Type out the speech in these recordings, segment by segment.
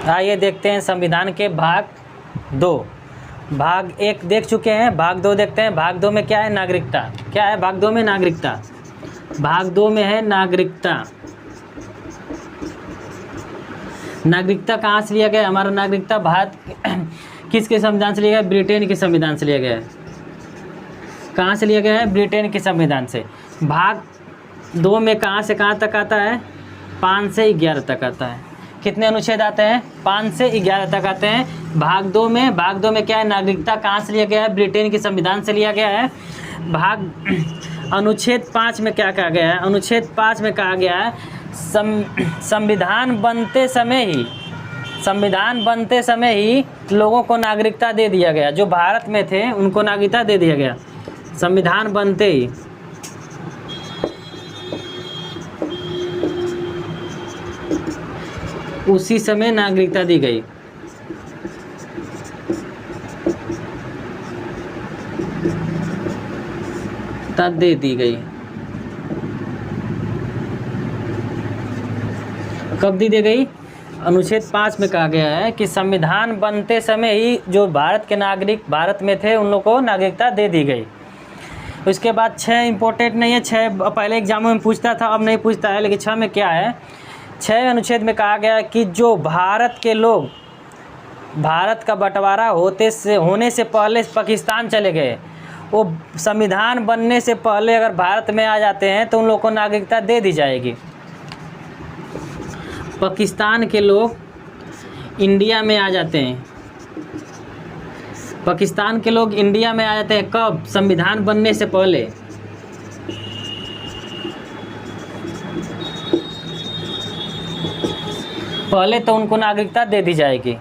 आइए देखते हैं संविधान के भाग 2। भाग 1 देख चुके हैं, भाग 2 देखते हैं। भाग 2 में क्या है? नागरिकता। क्या है भाग 2 में? नागरिकता। भाग 2 में है नागरिकता। नागरिकता कहाँ से लिया गया? हमारा नागरिकता भारत किसके संविधान से लिया गया? ब्रिटेन के संविधान से लिया गया है। कहाँ से लिया गया है? ब्रिटेन के संविधान से। भाग 2 में कहाँ से कहाँ तक आता है? 5 से 11 तक आता है। कितने अनुच्छेद आते हैं? 5 से 11 तक आते हैं भाग 2 में। भाग 2 में क्या है? नागरिकता कहाँ से लिया गया है? ब्रिटेन के संविधान से लिया गया है। अनुच्छेद 5 में क्या कहा गया है? अनुच्छेद 5 में कहा गया है संविधान बनते समय ही लोगों को नागरिकता दे दिया गया। जो भारत में थे उनको नागरिकता दे दिया गया संविधान बनते ही। उसी समय नागरिकता दी गई। तब दे दी गई। कब दी गई? अनुच्छेद 5 में कहा गया है कि संविधान बनते समय ही जो भारत के नागरिक भारत में थे उन लोगों को नागरिकता दे दी गई। उसके बाद 6 इम्पोर्टेंट नहीं है। 6 पहले एग्जामों में पूछता था, अब नहीं पूछता है। लेकिन 6 में क्या है? 6 अनुच्छेद में कहा गया कि जो भारत के लोग भारत का बंटवारा होने से पहले पाकिस्तान चले गए, वो संविधान बनने से पहले अगर भारत में आ जाते हैं तो उन लोगों को नागरिकता दे दी जाएगी। पाकिस्तान के लोग इंडिया में आ जाते हैं। पाकिस्तान के लोग इंडिया में आ जाते हैं कब? संविधान बनने से पहले। पहले तो उनको नागरिकता दे दी जाएगी।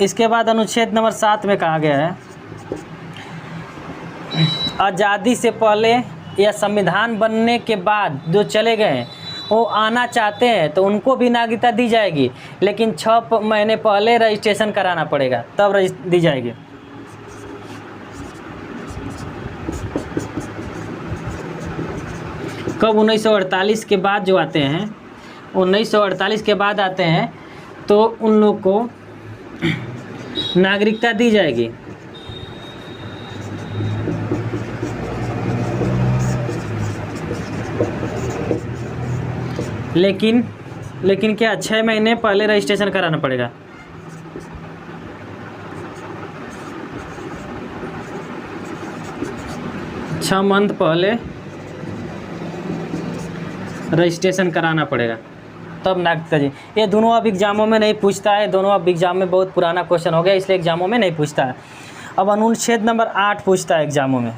इसके बाद अनुच्छेद नंबर 7 में कहा गया है आज़ादी से पहले या संविधान बनने के बाद जो चले गए वो आना चाहते हैं तो उनको भी नागरिकता दी जाएगी, लेकिन 6 महीने पहले रजिस्ट्रेशन कराना पड़ेगा, तब दी जाएगी। कब? 1948 के बाद जो आते हैं, 1948 के बाद आते हैं तो उन लोग को नागरिकता दी जाएगी। लेकिन क्या 6 महीने पहले रजिस्ट्रेशन कराना पड़ेगा। छः मंथ पहले रजिस्ट्रेशन कराना पड़ेगा, तब नागरिकता जी। ये दोनों अब एग्जामों में नहीं पूछता है। दोनों अब एग्जाम में बहुत पुराना क्वेश्चन हो गया, इसलिए एग्जामों में नहीं पूछता है। अब अनुच्छेद नंबर 8 पूछता है एग्जामों में।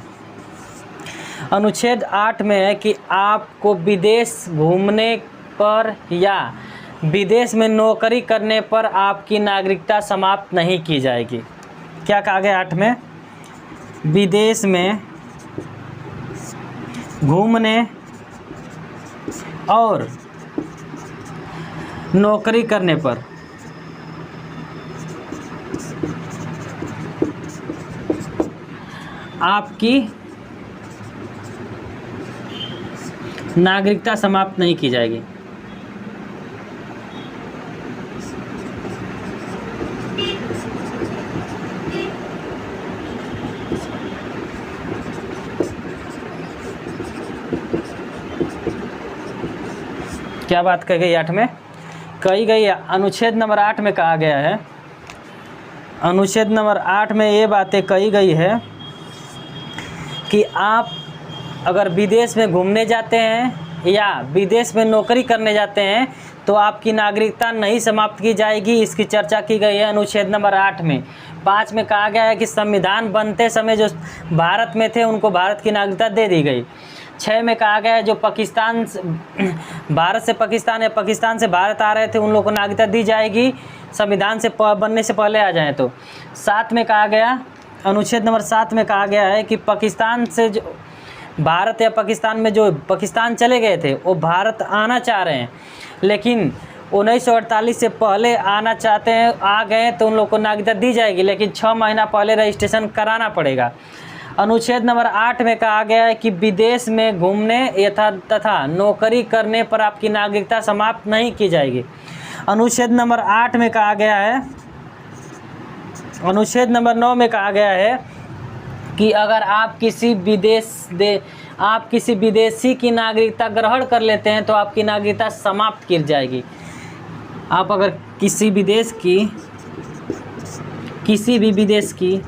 अनुच्छेद 8 में है कि आपको विदेश घूमने पर या विदेश में नौकरी करने पर आपकी नागरिकता समाप्त नहीं की जाएगी। क्या कहा गया 8 में? विदेश में घूमने और नौकरी करने पर आपकी नागरिकता समाप्त नहीं की जाएगी। क्या बात कही गई 8 में? कही गई अनुच्छेद नंबर 8 में कहा गया है, अनुच्छेद नंबर 8 में ये बातें कही गई है कि आप अगर विदेश में घूमने जाते हैं या विदेश में नौकरी करने जाते हैं तो आपकी नागरिकता नहीं समाप्त की जाएगी। इसकी चर्चा की गई है अनुच्छेद नंबर 8 में। 5 में कहा गया है कि संविधान बनते समय जो भारत में थे उनको भारत की नागरिकता दे दी गई। 6 में कहा गया है जो भारत से पाकिस्तान या पाकिस्तान से भारत आ रहे थे उन लोगों को नागरिकता दी जाएगी, संविधान से बनने से पहले आ जाएं तो। 7 में कहा गया, अनुच्छेद नंबर 7 में कहा गया है कि पाकिस्तान से जो भारत या पाकिस्तान में जो पाकिस्तान चले गए थे वो भारत आना चाह रहे हैं, लेकिन 1948 से पहले आना चाहते हैं, आ गए तो उन लोगों को नागरिकता दी जाएगी, लेकिन 6 महीना पहले रजिस्ट्रेशन कराना पड़ेगा। अनुच्छेद नंबर 8 में कहा गया है कि विदेश में घूमने तथा नौकरी करने पर आपकी नागरिकता समाप्त नहीं की जाएगी। अनुच्छेद नंबर 8 में कहा गया है, अनुच्छेद नंबर 9 में कहा गया है कि अगर आप किसी विदेशी की नागरिकता ग्रहण कर लेते हैं तो आपकी नागरिकता समाप्त की जाएगी। आप अगर किसी भी विदेश की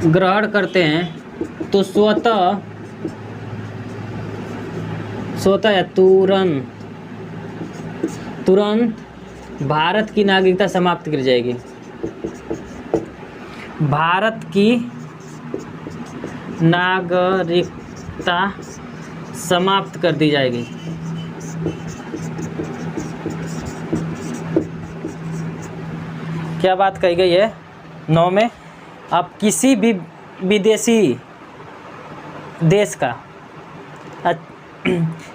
ग्रहण करते हैं तो स्वतः या तुरंत भारत की नागरिकता समाप्त कर जाएगी। भारत की नागरिकता समाप्त कर दी जाएगी। क्या बात कही गई है 9 में? आप किसी भी विदेशी देश का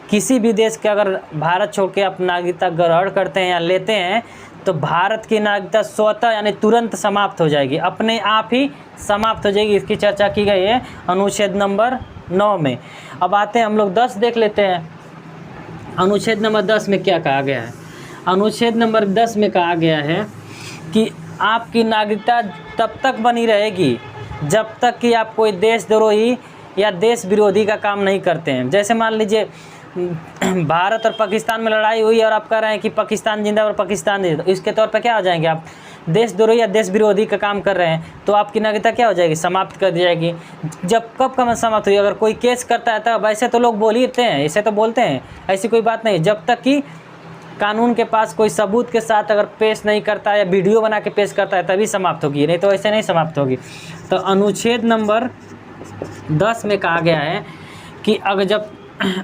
किसी भी देश के अगर भारत छोड़ के आप नागरिकता ग्रहण करते हैं या लेते हैं तो भारत की नागरिकता स्वतः यानी तुरंत समाप्त हो जाएगी, अपने आप ही समाप्त हो जाएगी। इसकी चर्चा की गई है अनुच्छेद नंबर 9 में। अब आते हैं हम लोग 10 देख लेते हैं। अनुच्छेद नंबर 10 में क्या कहा गया है? अनुच्छेद नंबर 10 में कहा गया है कि आपकी नागरिकता तब तक बनी रहेगी जब तक कि आप कोई देशद्रोही या देश विरोधी का काम नहीं करते हैं। जैसे मान लीजिए भारत और पाकिस्तान में लड़ाई हुई और आप कह रहे हैं कि पाकिस्तान जिंदा और पाकिस्तान जिंदा, तो इसके तौर पर क्या हो जाएंगे? आप देशद्रोही या देश विरोधी का काम कर रहे हैं तो आपकी नागरिकता क्या हो जाएगी? समाप्त कर दी जाएगी। जब कब समाप्त हुई? अगर कोई केस करता है तब। ऐसे तो लोग बोल ही देते हैं, ऐसे तो बोलते हैं, ऐसी कोई बात नहीं। जब तक कि कानून के पास कोई सबूत के साथ अगर पेश नहीं करता है या वीडियो बना के पेश करता है तभी समाप्त होगी, नहीं तो ऐसे नहीं समाप्त होगी। तो अनुच्छेद नंबर 10 में कहा गया है कि अगर जब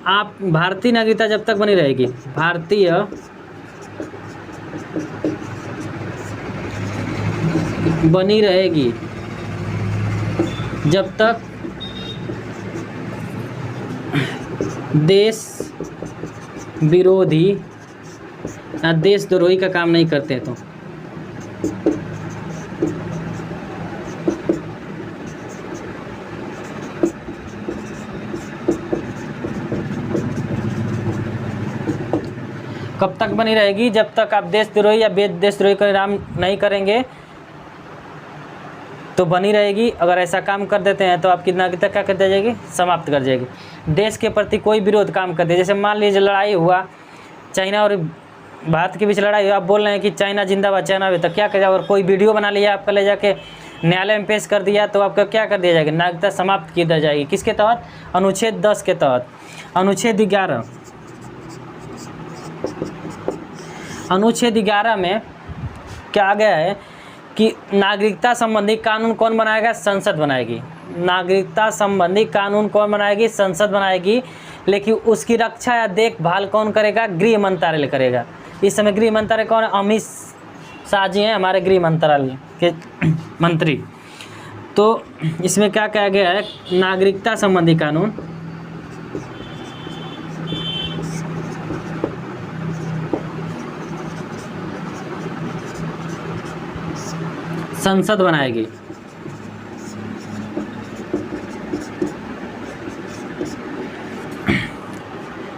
आप भारतीय नागरिकता जब तक बनी रहेगी, भारतीय बनी रहेगी जब तक देश विरोधी या देशद्रोही का काम नहीं करते तो कब तक बनी रहेगी? जब तक आप देशद्रोही या देशद्रोही का काम नहीं करेंगे तो बनी रहेगी। अगर ऐसा काम कर देते हैं तो आपकी नागरिकता क्या कर दी जाएगी? समाप्त कर जाएगी। देश के प्रति कोई विरोध काम कर दे, जैसे मान लीजिए लड़ाई हुआ, चाइना और भारत के बीच लड़ाई हुई, आप बोल रहे हैं कि चाइना जिंदाबाद, चाइना भी, तो क्या कर जाएगा? अगर कोई वीडियो बना लिया आपका, ले जाके न्यायालय में पेश कर दिया तो आपका क्या कर दिया जाएगा? नागरिकता समाप्त की दी जाएगी। किसके तहत? अनुच्छेद 10 के तहत। अनुच्छेद 11 में क्या गया है कि नागरिकता संबंधी कानून कौन बनाएगा? संसद बनाएगी। नागरिकता संबंधी कानून कौन बनाएगी? संसद बनाएगी। लेकिन उसकी रक्षा या देखभाल कौन करेगा? गृह मंत्रालय करेगा। इस समय गृह मंत्रालय कौन है? अमित शाह जी हैं हमारे गृह मंत्रालय के मंत्री। तो इसमें क्या कहा गया है? नागरिकता संबंधी कानून संसद बनाएगी।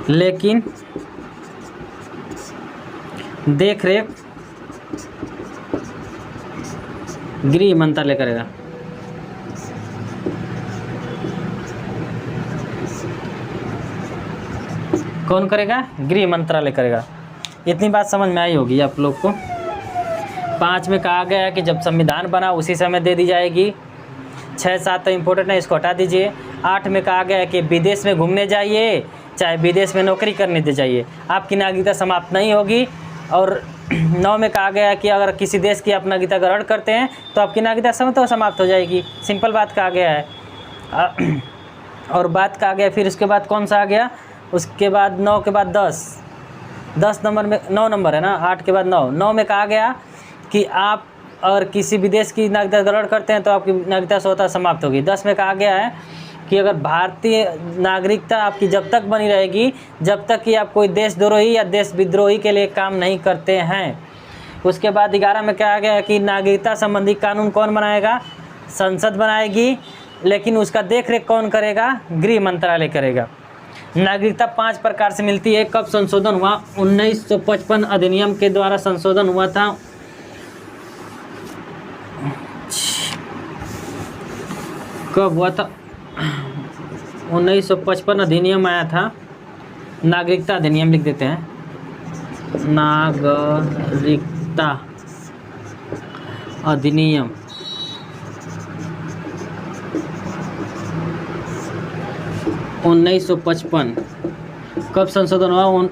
लेकिन देख रेख गृह मंत्रालय करेगा। कौन करेगा? गृह मंत्रालय करेगा। इतनी बात समझ में आई होगी आप लोग को। 5 में कहा गया है कि जब संविधान बना उसी समय दे दी जाएगी। 6, 7 तो इम्पोर्टेंट है, इसको हटा दीजिए। 8 में कहा गया है कि विदेश में घूमने जाइए, चाहे विदेश में नौकरी करने दे जाइए, आपकी नागरिकता समाप्त नहीं होगी। और 9 में कहा गया है कि अगर किसी देश की आप नागरिकता ग्रहण करते हैं तो आपकी नागरिकता समाप्त हो जाएगी। सिंपल बात कहा गया है। और बात कहा गया, फिर उसके बाद कौन सा आ गया? उसके बाद 9 के बाद 10 नंबर में 9 नंबर है ना, 8 के बाद 9 में कहा गया कि आप अगर किसी विदेश की नागरिकता ग्रहण करते हैं तो आपकी नागरिकता स्वतः समाप्त होगी। 10 में कहा गया है कि अगर भारतीय नागरिकता आपकी जब तक बनी रहेगी जब तक कि आप कोई देशद्रोही या देश विद्रोही के लिए काम नहीं करते हैं। उसके बाद 11 में कहा गया है कि नागरिकता संबंधी कानून कौन बनाएगा? संसद बनाएगी। लेकिन उसका देख रेख कौन करेगा? गृह मंत्रालय करेगा। नागरिकता 5 प्रकार से मिलती है। कब संशोधन हुआ? 1955 अधिनियम के द्वारा संशोधन हुआ था। कब हुआ था? 1955 अधिनियम आया था, नागरिकता अधिनियम लिख देते हैं, नागरिकता अधिनियम। उन्नीस 1955 कब संशोधन हुआ?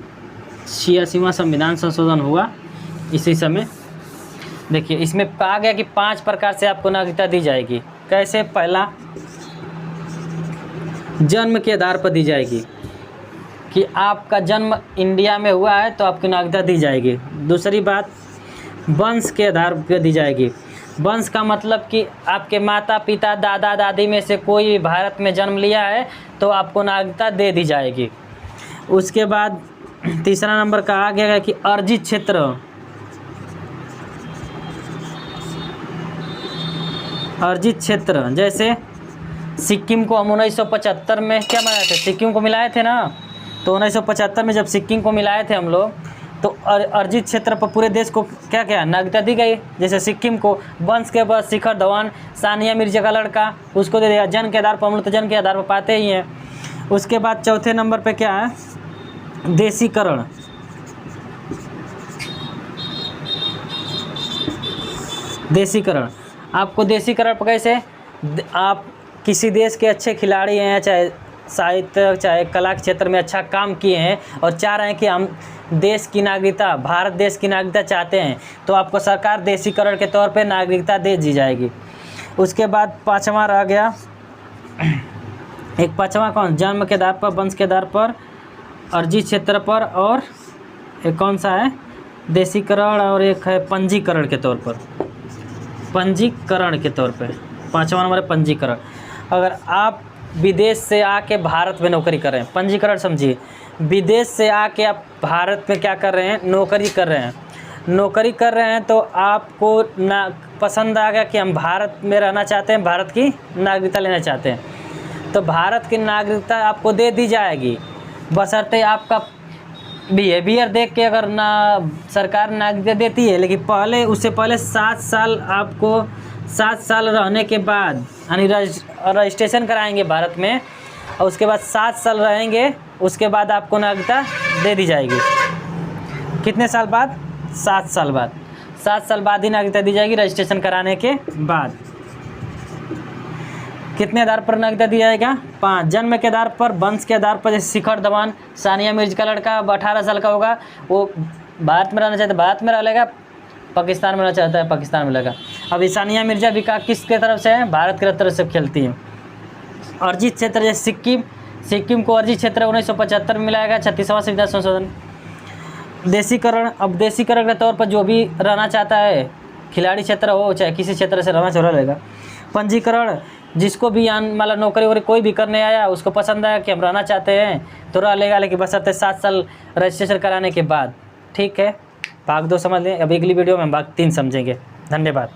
86वां संविधान संशोधन हुआ इसी समय। देखिए इसमें कहा गया कि 5 प्रकार से आपको नागरिकता दी जाएगी। कैसे? पहला, जन्म के आधार पर दी जाएगी, कि आपका जन्म इंडिया में हुआ है तो आपकी नागरिकता दी जाएगी। दूसरी बात, वंश के आधार पर दी जाएगी। वंश का मतलब कि आपके माता पिता दादा दादी में से कोई भारत में जन्म लिया है तो आपको नागरिकता दे दी जाएगी। उसके बाद तीसरा नंबर कहा गया है कि अर्जित क्षेत्र, अर्जित क्षेत्र जैसे सिक्किम को हम 1975 में क्या मिलाए थे? सिक्किम को मिलाए थे ना। तो 1975 में जब सिक्किम को मिलाए थे हम लोग, तो अर्जित क्षेत्र पर पूरे देश को क्या क्या नागरिकता दी गई। जैसे सिक्किम को वंश के बाद शिखर धवन, सानिया मिर्जा का लड़का, उसको दे दिया। जन के आधार पर हम लोग तो जन के आधार पर पाते ही हैं। उसके बाद चौथे नंबर पे क्या है? देशीकरण। देशीकरण, आपको देशीकरण पर कैसे? आप किसी देश के अच्छे खिलाड़ी हैं, चाहे साहित्य चाहे कला के क्षेत्र में अच्छा काम किए हैं और चाह रहे हैं कि हम देश की नागरिकता, भारत देश की नागरिकता चाहते हैं, तो आपको सरकार देशीकरण के तौर पे नागरिकता दे दी जाएगी। उसके बाद 5वां रह गया, एक 5वां कौन? जन्म के आधार पर, वंश के आधार पर, अर्जित क्षेत्र पर, और एक कौन सा है? देशीकरण, और एक है पंजीकरण के तौर पर। पंजीकरण के तौर पे 5वां नंबर है पंजीकरण। अगर आप विदेश से आके भारत में नौकरी कर रहे हैं, पंजीकरण समझिए, विदेश से आके आप भारत में क्या कर रहे हैं? नौकरी कर रहे हैं। नौकरी कर रहे हैं तो आपको ना पसंद आ गया कि हम भारत में रहना चाहते हैं, भारत की नागरिकता लेना चाहते हैं, तो भारत की नागरिकता आपको दे दी जाएगी, बशर्ते आपका बिहेवियर देख के। अगर ना सरकार नागरिकता देती है, लेकिन पहले, उससे पहले 7 साल आपको 7 साल रहने के बाद, यानी रजिस्ट्रेशन कराएंगे भारत में, और उसके बाद 7 साल रहेंगे, उसके बाद आपको नागरिकता दे दी जाएगी। कितने साल बाद? 7 साल बाद। 7 साल बाद ही नागरिकता दी जाएगी, रजिस्ट्रेशन कराने के बाद। कितने आधार पर नागरिकता दी जाएगा? 5। जन्म के आधार पर, वंश के आधार पर, जैसे शिखर धवन, सानिया मिर्जा का लड़का 18 साल का होगा, वो भारत में रहना चाहता है भारत में रह लेगा, पाकिस्तान में रहना चाहता है पाकिस्तान में रहेगा। अब सानिया मिर्जा भी किसके तरफ से है? भारत की तरफ से खेलती है। अर्जित क्षेत्र जैसे सिक्किम, सिक्किम को अर्जित क्षेत्र 1975 में मिलाया गया, 36वां संविधान संशोधन। देशीकरण, अब देशीकरण के तौर पर जो भी रहना चाहता है, खिलाड़ी क्षेत्र हो चाहे किसी क्षेत्र से रहना चाह रहेगा। पंजीकरण, जिसको भी मतलब नौकरी वोकरी कोई भी करने आया, उसको पसंद आया कि हम रहना चाहते हैं तो रह लेगा, लेकिन बशर्ते 7 साल रजिस्ट्रेशन कराने के बाद। ठीक है, भाग 2 समझ लें। अब अगली वीडियो में हम भाग 3 समझेंगे। धन्यवाद।